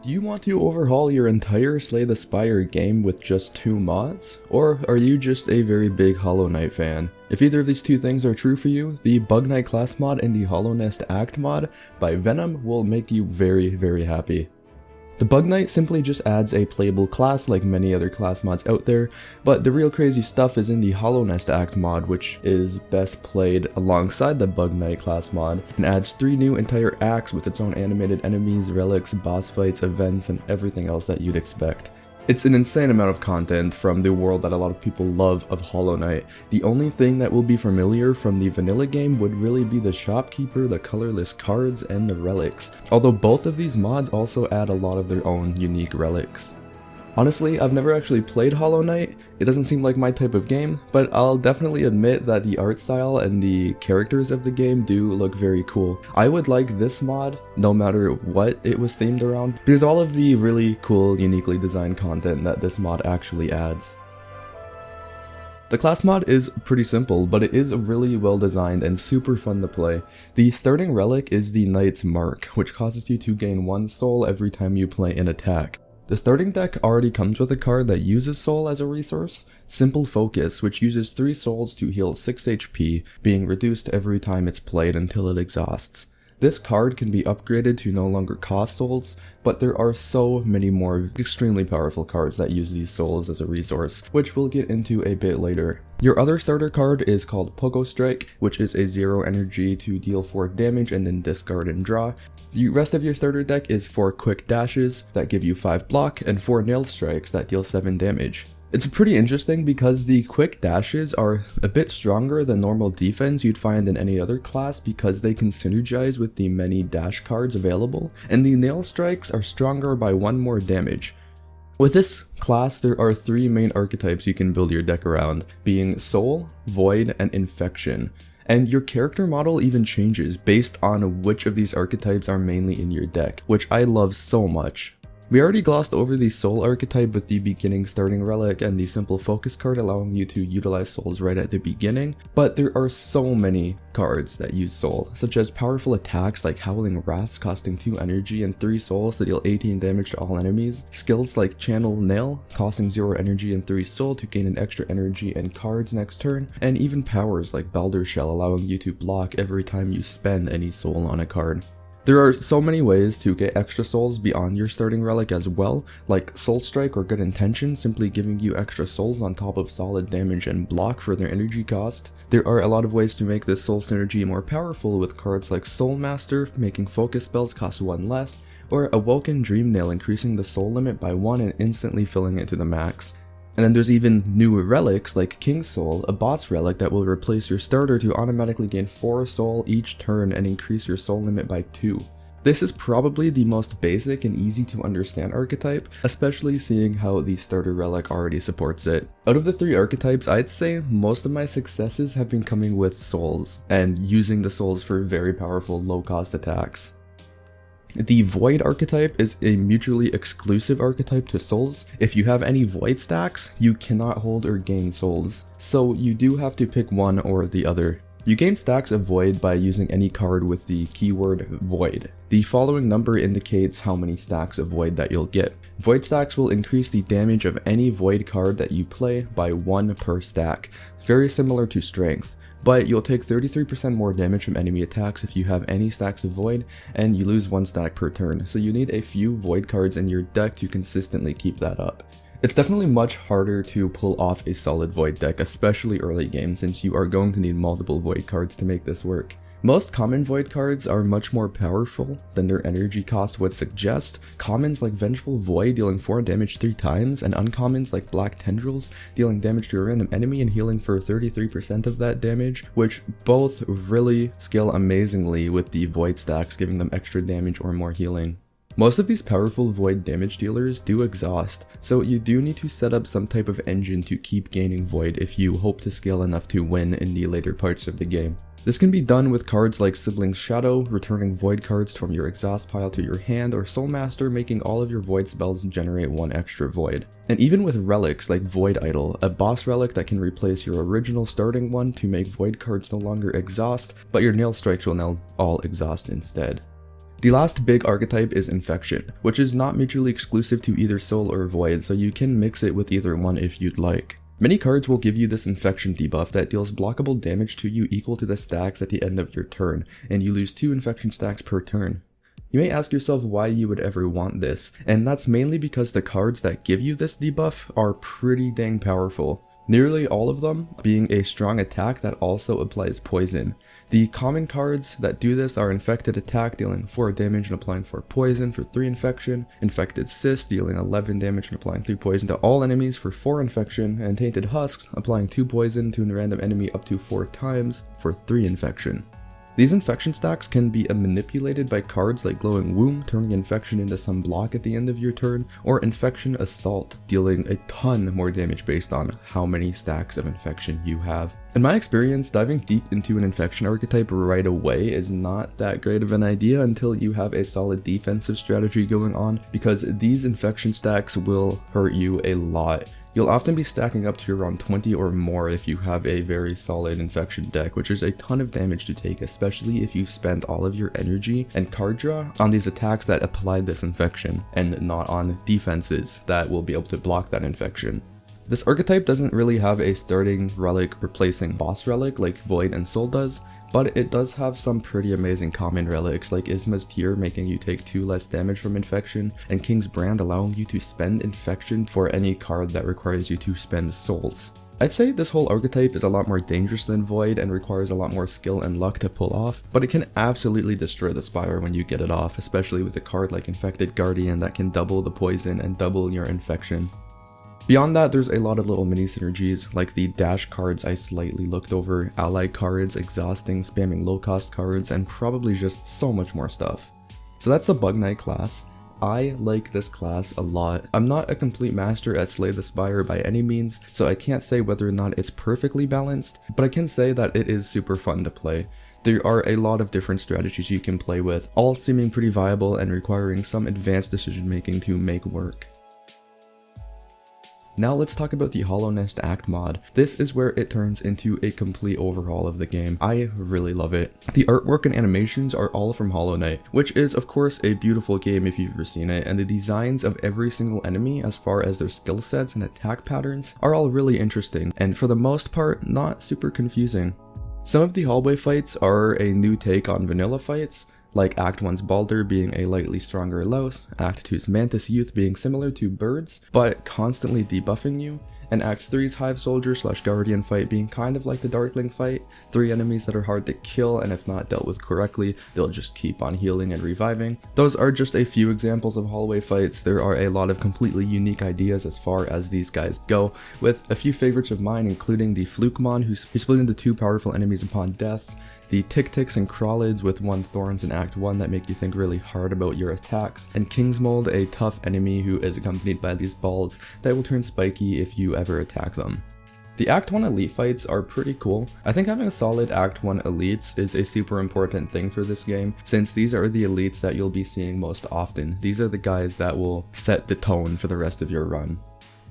Do you want to overhaul your entire Slay the Spire game with just 2 mods? Or are you just a very big Hollow Knight fan? If either of these two things are true for you, the Bug Knight class mod and the Hallownest Act mod by Venom will make you very happy. The Bug Knight simply just adds a playable class like many other class mods out there, but the real crazy stuff is in the Hollownest Act mod, which is best played alongside the Bug Knight class mod, and adds 3 new entire acts with its own animated enemies, relics, boss fights, events, and everything else that you'd expect. It's an insane amount of content from the world that a lot of people love of Hollow Knight. The only thing that will be familiar from the vanilla game would really be the shopkeeper, the colorless cards, and the relics. Although both of these mods also add a lot of their own unique relics. Honestly, I've never actually played Hollow Knight. It doesn't seem like my type of game, but I'll definitely admit that the art style and the characters of the game do look very cool. I would like this mod no matter what it was themed around, because all of the really cool, uniquely designed content that this mod actually adds. The class mod is pretty simple, but it is really well designed and super fun to play. The starting relic is the Knight's Mark, which causes you to gain 1 soul every time you play an attack. The starting deck already comes with a card that uses soul as a resource, Simple Focus, which uses 3 souls to heal 6 HP, being reduced every time it's played until it exhausts. This card can be upgraded to no longer cost souls, but there are so many more extremely powerful cards that use these souls as a resource, which we'll get into a bit later. Your other starter card is called Pogo Strike, which is a 0 energy to deal 4 damage and then discard and draw. The rest of your starter deck is 4 quick dashes that give you 5 block and 4 nail strikes that deal 7 damage. It's pretty interesting because the quick dashes are a bit stronger than normal defense you'd find in any other class because they can synergize with the many dash cards available, and the nail strikes are stronger by 1 more damage. With this class, there are 3 main archetypes you can build your deck around, being Soul, Void, and Infection. And your character model even changes based on which of these archetypes are mainly in your deck, which I love so much. We already glossed over the Soul archetype with the beginning starting relic and the Simple Focus card allowing you to utilize souls right at the beginning, but there are so many cards that use soul, such as powerful attacks like Howling Wraths costing 2 energy and 3 souls to deal 18 damage to all enemies, skills like Channel Nail costing 0 energy and 3 soul to gain an extra energy and cards next turn, and even powers like Balder Shell allowing you to block every time you spend any soul on a card. There are so many ways to get extra souls beyond your starting relic as well, like Soul Strike or Good Intention simply giving you extra souls on top of solid damage and block for their energy cost. There are a lot of ways to make this soul synergy more powerful with cards like Soul Master making focus spells cost 1 less, or Awoken Dream Nail increasing the soul limit by 1 and instantly filling it to the max. And then there's even new relics like King Soul, a boss relic that will replace your starter to automatically gain 4 soul each turn and increase your soul limit by 2. This is probably the most basic and easy to understand archetype, especially seeing how the starter relic already supports it. Out of the 3 archetypes, I'd say most of my successes have been coming with souls, and using the souls for very powerful low cost attacks. The Void archetype is a mutually exclusive archetype to souls. If you have any Void stacks, you cannot hold or gain souls, so you do have to pick one or the other. You gain stacks of Void by using any card with the keyword Void. The following number indicates how many stacks of Void that you'll get. Void stacks will increase the damage of any Void card that you play by 1 per stack, very similar to Strength, but you'll take 33% more damage from enemy attacks if you have any stacks of Void, and you lose 1 stack per turn, so you need a few Void cards in your deck to consistently keep that up. It's definitely much harder to pull off a solid Void deck, especially early game, since you are going to need multiple Void cards to make this work. Most common Void cards are much more powerful than their energy cost would suggest. Commons like Vengeful Void dealing 4 damage 3 times, and uncommons like Black Tendrils dealing damage to a random enemy and healing for 33% of that damage, which both really scale amazingly with the Void stacks, giving them extra damage or more healing. Most of these powerful Void damage dealers do exhaust, so you do need to set up some type of engine to keep gaining Void if you hope to scale enough to win in the later parts of the game. This can be done with cards like Sibling Shadow, returning Void cards from your exhaust pile to your hand, or Soul Master making all of your Void spells generate 1 extra Void. And even with relics like Void Idol, a boss relic that can replace your original starting one to make Void cards no longer exhaust, but your nail strikes will now all exhaust instead. The last big archetype is Infection, which is not mutually exclusive to either Soul or Void, so you can mix it with either one if you'd like. Many cards will give you this Infection debuff that deals blockable damage to you equal to the stacks at the end of your turn, and you lose 2 Infection stacks per turn. You may ask yourself why you would ever want this, and that's mainly because the cards that give you this debuff are pretty dang powerful. Nearly all of them being a strong attack that also applies poison. The common cards that do this are Infected Attack, dealing 4 damage and applying 4 poison for 3 infection, Infected Cyst, dealing 11 damage and applying 3 poison to all enemies for 4 infection, and Tainted Husks, applying 2 poison to a random enemy up to 4 times for 3 infection. These infection stacks can be manipulated by cards like Glowing Womb, turning infection into some block at the end of your turn, or Infection Assault, dealing a ton more damage based on how many stacks of infection you have. In my experience, diving deep into an infection archetype right away is not that great of an idea until you have a solid defensive strategy going on, because these infection stacks will hurt you a lot. You'll often be stacking up to around 20 or more if you have a very solid infection deck, which is a ton of damage to take, especially if you've spent all of your energy and card draw on these attacks that apply this infection, and not on defenses that will be able to block that infection. This archetype doesn't really have a starting relic replacing boss relic like Void and Soul does, but it does have some pretty amazing common relics like Isma's Tear, making you take 2 less damage from infection, and King's Brand, allowing you to spend infection for any card that requires you to spend souls. I'd say this whole archetype is a lot more dangerous than Void and requires a lot more skill and luck to pull off, but it can absolutely destroy the Spire when you get it off, especially with a card like Infected Guardian that can double the poison and double your infection. Beyond that, there's a lot of little mini synergies, like the dash cards I slightly looked over, ally cards, exhausting, spamming low cost cards, and probably just so much more stuff. So that's the Bug Knight class. I like this class a lot. I'm not a complete master at Slay the Spire by any means, so I can't say whether or not it's perfectly balanced, but I can say that it is super fun to play. There are a lot of different strategies you can play with, all seeming pretty viable and requiring some advanced decision making to make work. Now let's talk about the Hallownest Act mod. This is where it turns into a complete overhaul of the game. I really love it. The artwork and animations are all from Hollow Knight, which is of course a beautiful game if you've ever seen it, and the designs of every single enemy as far as their skill sets and attack patterns are all really interesting, and for the most part not super confusing. Some of the hallway fights are a new take on vanilla fights, like Act 1's Balder being a lightly stronger louse, Act 2's Mantis Youth being similar to birds, but constantly debuffing you, and Act 3's Hive Soldier / Guardian fight being kind of like the Darkling fight, 3 enemies that are hard to kill, and if not dealt with correctly, they'll just keep on healing and reviving. Those are just a few examples of hallway fights. There are a lot of completely unique ideas as far as these guys go, with a few favorites of mine including the Flukemon, who's split into 2 powerful enemies upon death, the Tick-Ticks and Crawlids with 1 Thorns in Act 1 that make you think really hard about your attacks, and Kingsmold, a tough enemy who is accompanied by these balls that will turn spiky if you ever attack them. The Act 1 elite fights are pretty cool. I think having a solid Act 1 elites is a super important thing for this game, since these are the elites that you'll be seeing most often. These are the guys that will set the tone for the rest of your run.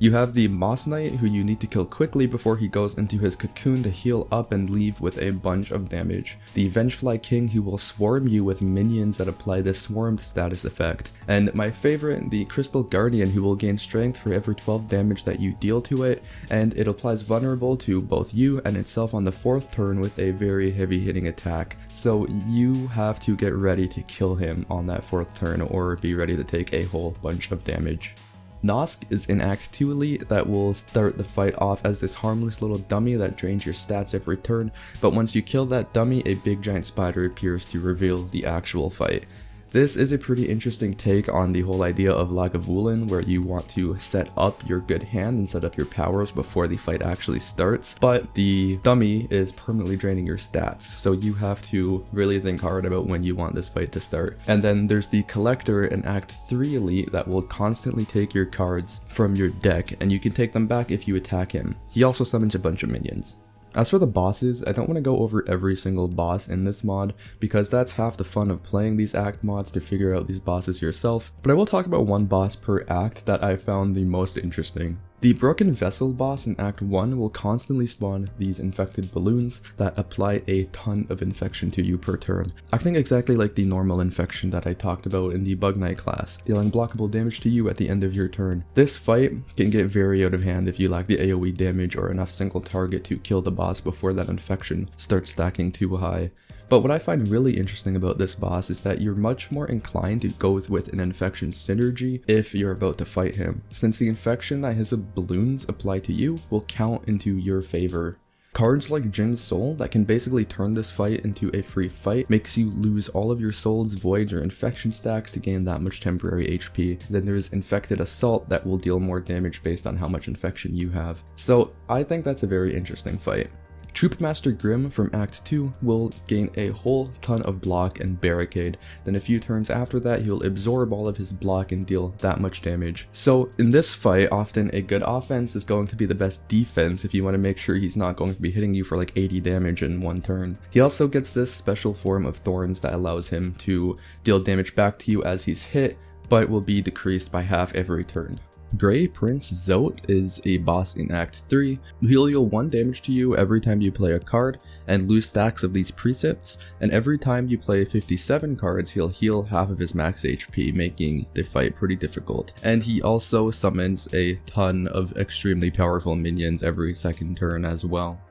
You have the Moss Knight, who you need to kill quickly before he goes into his cocoon to heal up and leave with a bunch of damage. The Vengefly King, who will swarm you with minions that apply the swarmed status effect. And my favorite, the Crystal Guardian, who will gain strength for every 12 damage that you deal to it, and it applies vulnerable to both you and itself on the 4th turn with a very heavy hitting attack. So you have to get ready to kill him on that 4th turn or be ready to take a whole bunch of damage. Nosk is an Act 2 elite that will start the fight off as this harmless little dummy that drains your stats every turn, but once you kill that dummy, a big giant spider appears to reveal the actual fight. This is a pretty interesting take on the whole idea of Lagavulin, where you want to set up your good hand and set up your powers before the fight actually starts, but the dummy is permanently draining your stats, so you have to really think hard about when you want this fight to start. And then there's the Collector, an Act 3 elite that will constantly take your cards from your deck, and you can take them back if you attack him. He also summons a bunch of minions. As for the bosses, I don't want to go over every single boss in this mod, because that's half the fun of playing these act mods, to figure out these bosses yourself, but I will talk about one boss per act that I found the most interesting. The Broken Vessel boss in Act 1 will constantly spawn these infected balloons that apply a ton of infection to you per turn, acting exactly like the normal infection that I talked about in the Bug Knight class, dealing blockable damage to you at the end of your turn. This fight can get very out of hand if you lack the AoE damage or enough single target to kill the boss before that infection starts stacking too high. But what I find really interesting about this boss is that you're much more inclined to go with an infection synergy if you're about to fight him, since the infection that his balloons apply to you will count into your favor. Cards like Jin's Soul that can basically turn this fight into a free fight makes you lose all of your souls, voids, or infection stacks to gain that much temporary HP. Then there's Infected Assault that will deal more damage based on how much infection you have. So I think that's a very interesting fight. Troopmaster Grimm from Act 2 will gain a whole ton of block and barricade, then a few turns after that he'll absorb all of his block and deal that much damage. So in this fight, often a good offense is going to be the best defense if you want to make sure he's not going to be hitting you for like 80 damage in one turn. He also gets this special form of thorns that allows him to deal damage back to you as he's hit, but will be decreased by half every turn. Grey Prince Zote is a boss in Act 3. He'll deal 1 damage to you every time you play a card and lose stacks of these precepts, and every time you play 57 cards he'll heal half of his max HP, making the fight pretty difficult. And he also summons a ton of extremely powerful minions every second turn as well.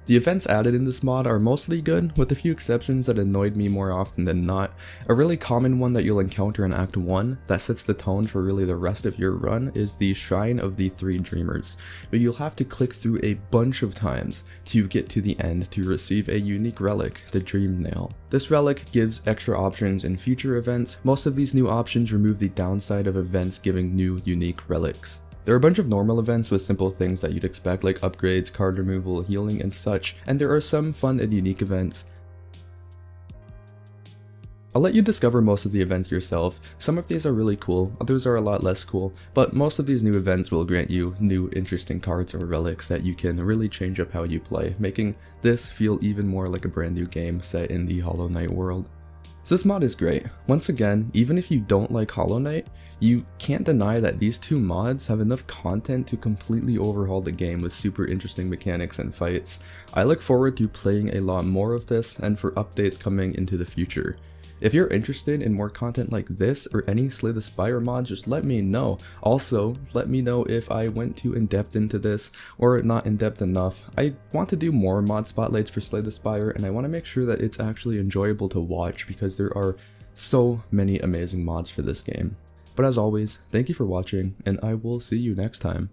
The events added in this mod are mostly good, with a few exceptions that annoyed me more often than not. A really common one that you'll encounter in Act 1 that sets the tone for really the rest of your run is the Shrine of the Three Dreamers, but you'll have to click through a bunch of times to get to the end to receive a unique relic, the Dream Nail. This relic gives extra options in future events. Most of these new options remove the downside of events giving new unique relics. There are a bunch of normal events with simple things that you'd expect like upgrades, card removal, healing, and such, and there are some fun and unique events. I'll let you discover most of the events yourself. Some of these are really cool, others are a lot less cool, but most of these new events will grant you new interesting cards or relics that you can really change up how you play, making this feel even more like a brand new game set in the Hollow Knight world. So this mod is great. Once again, even if you don't like Hollow Knight, you can't deny that these two mods have enough content to completely overhaul the game with super interesting mechanics and fights. I look forward to playing a lot more of this and for updates coming into the future. If you're interested in more content like this or any Slay the Spire mods, just let me know. Also, let me know if I went too in-depth into this or not in-depth enough. I want to do more mod spotlights for Slay the Spire, and I want to make sure that it's actually enjoyable to watch because there are so many amazing mods for this game. But as always, thank you for watching, and I will see you next time.